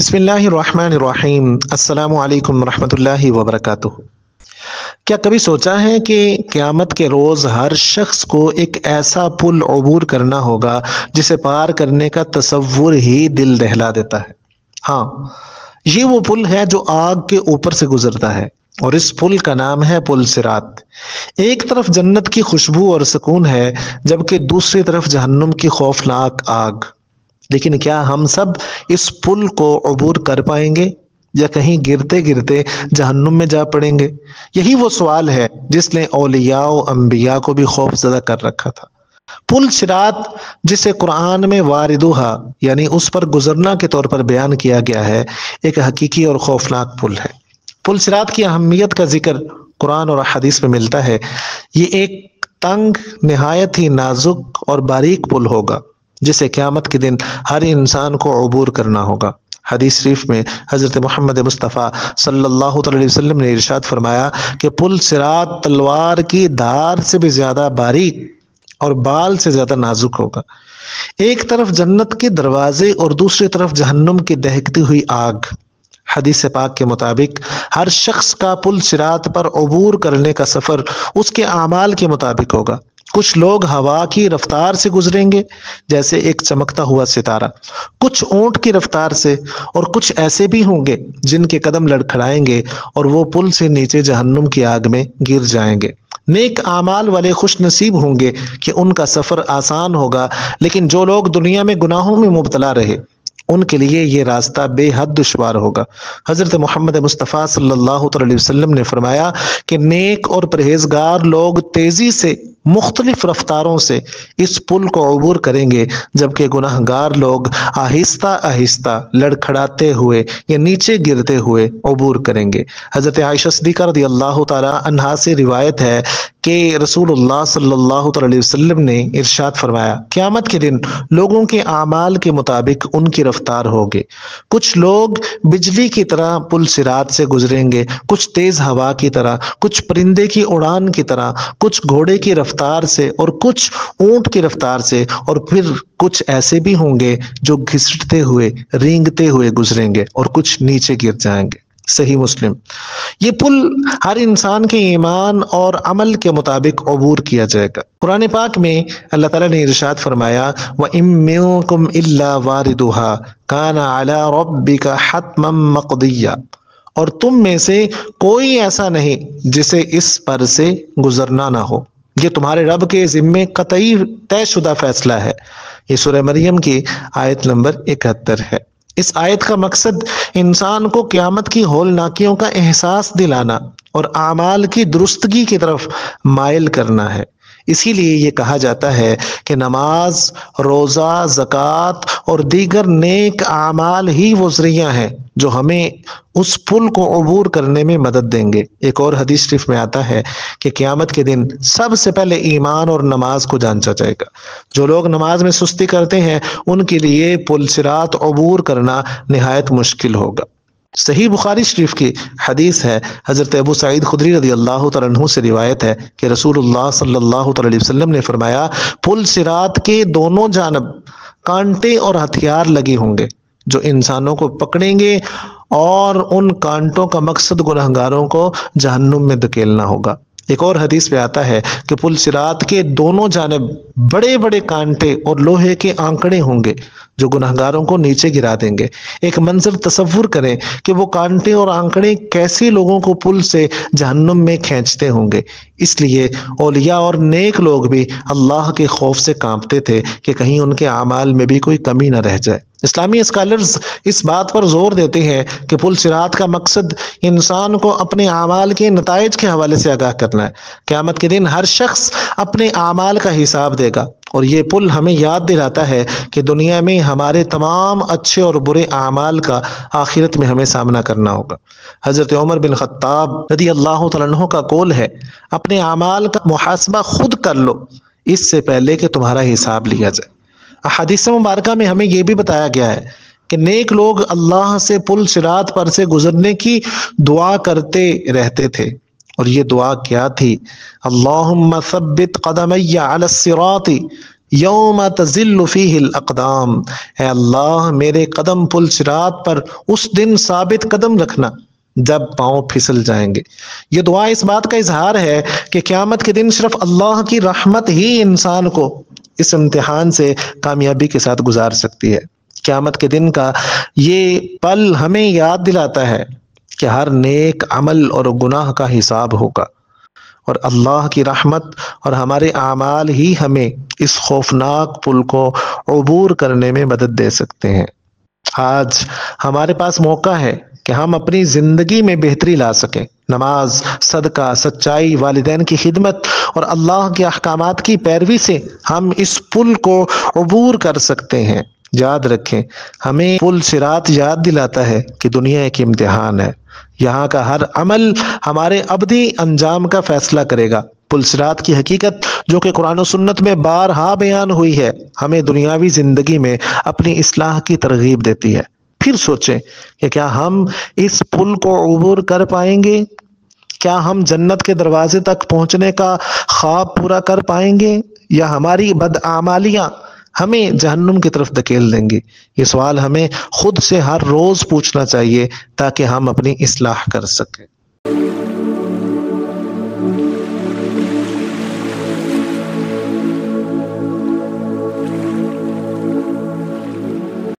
بسم اللہ الرحمن الرحیم۔ السلام علیکم ورحمۃ اللہ وبرکاتہ۔ کیا کبھی سوچا ہے کہ قیامت کے روز ہر شخص کو ایک ایسا پل عبور کرنا ہوگا جسے پار کرنے کا تصور ہی دل دہلا دیتا ہے؟ ہاں، یہ وہ پل ہے جو آگ کے اوپر سے گزرتا ہے، اور اس پل کا نام ہے پل صراط۔ ایک طرف جنت کی خوشبو اور سکون ہے، جبکہ دوسری طرف جہنم کی خوفناک آگ۔ لیکن کیا ہم سب اس پل کو عبور کر پائیں گے، یا کہیں گرتے گرتے جہنم میں جا پڑیں گے؟ یہی وہ سوال ہے جس نے اولیاء و انبیاء کو بھی خوف زدہ کر رکھا تھا۔ پل صراط، جسے قرآن میں واردوہا یعنی اس پر گزرنا کے طور پر بیان کیا گیا ہے، ایک حقیقی اور خوفناک پل ہے۔ پل صراط کی اہمیت کا ذکر قرآن اور حدیث میں ملتا ہے۔ یہ ایک تنگ، نہایت ہی نازک اور باریک پل ہوگا جسے قیامت کے دن ہر انسان کو عبور کرنا ہوگا۔ حدیث شریف میں حضرت محمد مصطفیٰ صلی اللہ علیہ وسلم نے ارشاد فرمایا کہ پل صراط تلوار کی دھار سے بھی زیادہ باریک اور بال سے زیادہ نازک ہوگا۔ ایک طرف جنت کے دروازے اور دوسری طرف جہنم کی دہکتی ہوئی آگ۔ حدیث پاک کے مطابق ہر شخص کا پل صراط پر عبور کرنے کا سفر اس کے اعمال کے مطابق ہوگا۔ کچھ لوگ ہوا کی رفتار سے گزریں گے جیسے ایک چمکتا ہوا ستارہ، کچھ اونٹ کی رفتار سے، اور کچھ ایسے بھی ہوں گے جن کے قدم لڑکھڑائیں گے اور وہ پل سے نیچے جہنم کی آگ میں گر جائیں گے۔ نیک اعمال والے خوش نصیب ہوں گے کہ ان کا سفر آسان ہوگا، لیکن جو لوگ دنیا میں گناہوں میں مبتلا رہے ان کے لیے یہ راستہ بے حد دشوار ہوگا۔ حضرت محمد مصطفیٰ صلی اللہ علیہ وسلم نے فرمایا کہ نیک اور پرہیزگار لوگ تیزی سے مختلف رفتاروں سے اس پل کو عبور کریں گے، جبکہ گناہگار لوگ آہستہ آہستہ لڑکھڑاتے ہوئے یا نیچے گرتے ہوئے عبور کریں گے۔ حضرت عائشہ صدیقہ رضی اللہ تعالی عنہا سے روایت ہے کہ رسول اللہ صلی اللہ علیہ وسلم نے ارشاد فرمایا، قیامت کے دن لوگوں کے اعمال کے مطابق ان کی رفتار ہوگی۔ کچھ لوگ بجلی کی طرح پل صراط سے گزریں گے، کچھ تیز ہوا کی طرح، کچھ پرندے کی اڑان کی طرح، کچھ گھوڑے کی رفتار سے اور کچھ اونٹ کی رفتار سے، اور پھر کچھ ایسے بھی ہوں گے جو گھسٹتے ہوئے، رینگتے ہوئے گزریں گے، اور کچھ نیچے گر جائیں گے۔ صحیح مسلم۔ یہ پل ہر انسان کے ایمان اور عمل کے مطابق عبور کیا جائے گا۔ قرآن پاک میں اللہ تعالیٰ نے ارشاد فرمایا، وَإِن مِّنكُمْ إِلَّا وَارِدُهَا كَانَ عَلَى رَبِّكَ حَتْمًا مَّقْضِيًّا، اور تم میں سے کوئی ایسا نہیں جسے اس پر سے گزرنا نہ ہو، یہ تمہارے رب کے ذمے قطعی طے شدہ فیصلہ ہے۔ یہ سورہ مریم کی آیت نمبر 71 ہے۔ اس آیت کا مقصد انسان کو قیامت کی ہولناکیوں کا احساس دلانا اور اعمال کی درستگی کی طرف مائل کرنا ہے۔ اسی لیے یہ کہا جاتا ہے کہ نماز، روزہ، زکوٰۃ اور دیگر نیک اعمال ہی وہ ذریعہ ہیں جو ہمیں اس پل کو عبور کرنے میں مدد دیں گے۔ ایک اور حدیث شریف میں آتا ہے کہ قیامت کے دن سب سے پہلے ایمان اور نماز کو جانچا جائے گا۔ جو لوگ نماز میں سستی کرتے ہیں ان کے لیے پل صراط عبور کرنا نہایت مشکل ہوگا۔ صحیح بخاری شریف کی حدیث ہے، حضرت ابو سعید خدری رضی اللہ تعالیٰ عنہ سے روایت ہے کہ رسول اللہ صلی اللہ علیہ وسلم نے فرمایا، پل صراط کے دونوں جانب کانٹے اور ہتھیار لگے ہوں گے جو انسانوں کو پکڑیں گے، اور ان کانٹوں کا مقصد گنہگاروں کو جہنم میں دھکیلنا ہوگا۔ ایک اور حدیث میں آتا ہے کہ پل صراط کے دونوں جانب بڑے بڑے کانٹے اور لوہے کے آنکڑے ہوں گے جو گنہگاروں کو نیچے گرا دیں گے۔ ایک منظر تصور کریں کہ وہ کانٹے اور آنکڑے کیسے لوگوں کو پل سے جہنم میں کھینچتے ہوں گے۔ اس لیے اولیاء اور نیک لوگ بھی اللہ کے خوف سے کانپتے تھے کہ کہیں ان کے اعمال میں بھی کوئی کمی نہ رہ جائے۔ اسلامی اسکالرز اس بات پر زور دیتے ہیں کہ پل صراط کا مقصد انسان کو اپنے اعمال کے نتائج کے حوالے سے آگاہ کرنا ہے۔ قیامت کے دن ہر شخص اپنے اعمال کا حساب دے گا، اور یہ پل ہمیں یاد دلاتا ہے کہ دنیا میں ہمارے تمام اچھے اور برے اعمال کا آخرت میں ہمیں سامنا کرنا ہوگا۔ حضرت عمر بن خطاب رضی اللہ تعالیٰ عنہ کا قول ہے، اپنے اعمال کا محاسبہ خود کر لو اس سے پہلے کہ تمہارا حساب لیا جائے۔ احادیث مبارکہ میں ہمیں یہ بھی بتایا گیا ہے کہ نیک لوگ اللہ سے پل صراط پر سے گزرنے کی دعا کرتے رہتے تھے، اور یہ دعا کیا تھی؟ اللہم ثبت قدمی علی الصراط یوم تزل فیہ الاقدام، اے اللہ میرے قدم پل صراط پر اس دن ثابت قدم رکھنا جب پاؤں پھسل جائیں گے۔ یہ دعا اس بات کا اظہار ہے کہ قیامت کے دن صرف اللہ کی رحمت ہی انسان کو اس امتحان سے کامیابی کے ساتھ گزار سکتی ہے۔ قیامت کے دن کا یہ پل ہمیں یاد دلاتا ہے کہ ہر نیک عمل اور گناہ کا حساب ہوگا، اور اللہ کی رحمت اور ہمارے اعمال ہی ہمیں اس خوفناک پل کو عبور کرنے میں مدد دے سکتے ہیں۔ آج ہمارے پاس موقع ہے کہ ہم اپنی زندگی میں بہتری لا سکیں۔ نماز، صدقہ، سچائی، والدین کی خدمت اور اللہ کے احکامات کی پیروی سے ہم اس پل کو عبور کر سکتے ہیں۔ یاد رکھیں، ہمیں پل صراط یاد دلاتا ہے کہ دنیا ایک امتحان ہے، یہاں کا ہر عمل ہمارے ابدی انجام کا فیصلہ کرے گا۔ پل صراط کی حقیقت جو کہ قرآن و سنت میں بارہا بیان ہوئی ہے، ہمیں دنیاوی زندگی میں اپنی اصلاح کی ترغیب دیتی ہے۔ پھر سوچیں کہ کیا ہم اس پل کو عبور کر پائیں گے؟ کیا ہم جنت کے دروازے تک پہنچنے کا خواب پورا کر پائیں گے، یا ہماری بدعمالیاں ہمیں جہنم کی طرف دھکیل دیں گی؟ یہ سوال ہمیں خود سے ہر روز پوچھنا چاہیے تاکہ ہم اپنی اصلاح کر سکیں۔